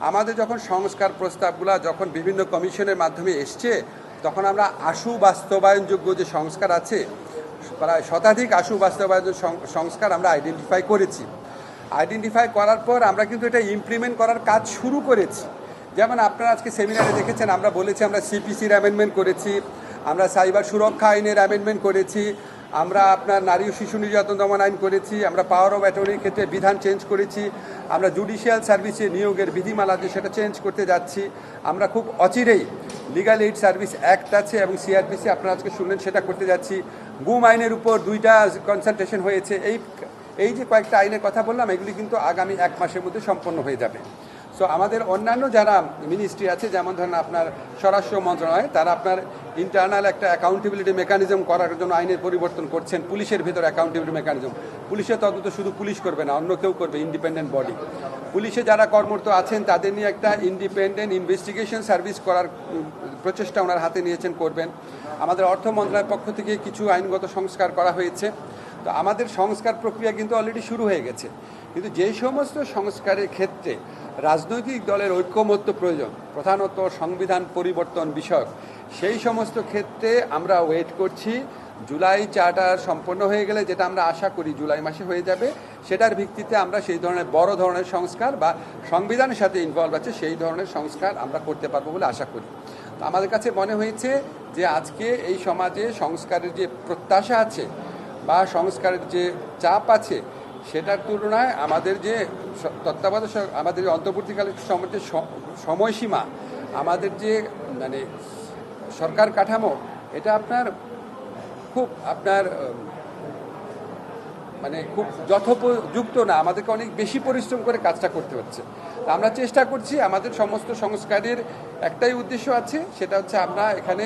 আমাদের যখন সংস্কার প্রস্তাবগুলো যখন বিভিন্ন কমিশনের মাধ্যমে এসছে, তখন আমরা আশু বাস্তবায়নযোগ্য যে সংস্কার আছে, প্রায় শতাধিক আশু বাস্তবায়ন সংস্কার আমরা আইডেন্টিফাই করেছি। আইডেন্টিফাই করার পর আমরা কিন্তু এটা ইমপ্লিমেন্ট করার কাজ শুরু করেছি। যেমন আপনারা আজকে সেমিনারে দেখেছেন, আমরা বলেছি আমরা সিপিসির অ্যামেন্ডমেন্ট করেছি, আমরা সাইবার সুরক্ষা আইনের অ্যামেন্ডমেন্ট করেছি, আমরা আপনার নারী ও শিশু নির্যাতন দমন আইন করেছি, আমরা পাওয়ার অফ অ্যাটর্নির ক্ষেত্রে বিধান চেঞ্জ করেছি, আমরা জুডিশিয়াল সার্ভিসে নিয়োগের বিধিমালা যে সেটা চেঞ্জ করতে যাচ্ছি। আমরা খুব অচিরেই লিগাল এইড সার্ভিস অ্যাক্ট আছে এবং সিআরপিসি আপনারা আজকে শুনলেন সেটা করতে যাচ্ছি। গুম আইনের উপর 2টা কনসালটেশন হয়েছে। এই যে কয়েকটা আইনের কথা বললাম, এগুলি কিন্তু আগামী 1 মাসের মধ্যে সম্পন্ন হয়ে যাবে। সো আমাদের অন্যান্য যারা মিনিস্ট্রি আছে, যেমন ধরেন আপনার স্বরাষ্ট্র মন্ত্রণালয়, তারা আপনার ইন্টারনাল একটা অ্যাকাউন্টেবিলিটি মেকানিজম করার জন্য আইনের পরিবর্তন করছেন। পুলিশের ভেতর অ্যাকাউন্টেবিলিটি মেকানিজম, পুলিশের তদন্ত শুধু পুলিশ করবে না, অন্য কেউ করবে, ইন্ডিপেন্ডেন্ট বডি। পুলিশে যারা কর্মরত আছেন তাদের নিয়ে একটা ইন্ডিপেন্ডেন্ট ইনভেস্টিগেশন সার্ভিস করার প্রচেষ্টা ওনার হাতে নিয়েছেন, করবেন। আমাদের অর্থ মন্ত্রণালয়ের পক্ষ থেকে কিছু আইনগত সংস্কার করা হয়েছে। তো আমাদের সংস্কার প্রক্রিয়া কিন্তু অলরেডি শুরু হয়ে গেছে। কিন্তু যেই সমস্ত সংস্কারের ক্ষেত্রে রাজনৈতিক দলের ঐক্যমত্য প্রয়োজন, প্রধানত সংবিধান পরিবর্তন বিষয়ক, সেই সমস্ত ক্ষেত্রে আমরা ওয়েট করছি। জুলাই চার্টার সম্পন্ন হয়ে গেলে, যেটা আমরা আশা করি জুলাই মাসে হয়ে যাবে, সেটার ভিত্তিতে আমরা সেই ধরনের বড় ধরনের সংস্কার বা সংবিধানের সাথে ইনভলভ আছে সেই ধরনের সংস্কার আমরা করতে পারবো বলে আশা করি। তো আমাদের কাছে মনে হয়েছে যে আজকে এই সমাজে সংস্কারের যে প্রত্যাশা আছে বা সংস্কারের যে চাপ আছে, সেটার তুলনায় আমাদের যে তত্ত্বাবধায়ক, আমাদের যে অন্তর্বর্তীকালীন যে সময়সীমা, আমাদের যে মানে সরকার কাঠামো, এটা খুব মানে খুব যথোপযুক্ত না। আমাদেরকে অনেক বেশি পরিশ্রম করে কাজটা করতে হচ্ছে। আমরা চেষ্টা করছি। আমাদের সমস্ত সংস্কারের একটাই উদ্দেশ্য আছে, সেটা হচ্ছে আমরা এখানে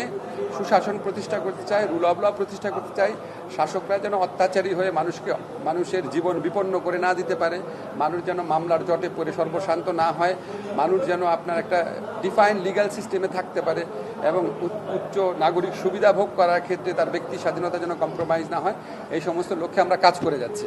সুশাসন প্রতিষ্ঠা করতে চাই, রুল অফ ল প্রতিষ্ঠা করতে চাই। শাসকরা যেন অত্যাচারী হয়ে মানুষের জীবন বিপন্ন করে না দিতে পারে, মানুষ যেন মামলার জটে পড়ে সর্বশান্ত না হয়, মানুষ যেন আপনার একটা ডিফাইন লিগ্যাল সিস্টেমে থাকতে পারে এবং উচ্চ নাগরিক সুবিধা ভোগ করার ক্ষেত্রে তার ব্যক্তি স্বাধীনতা যেন কম্প্রোমাইজ না হয়। এই সমস্ত লক্ষ্যে আমরা কাজ করে যাচ্ছি।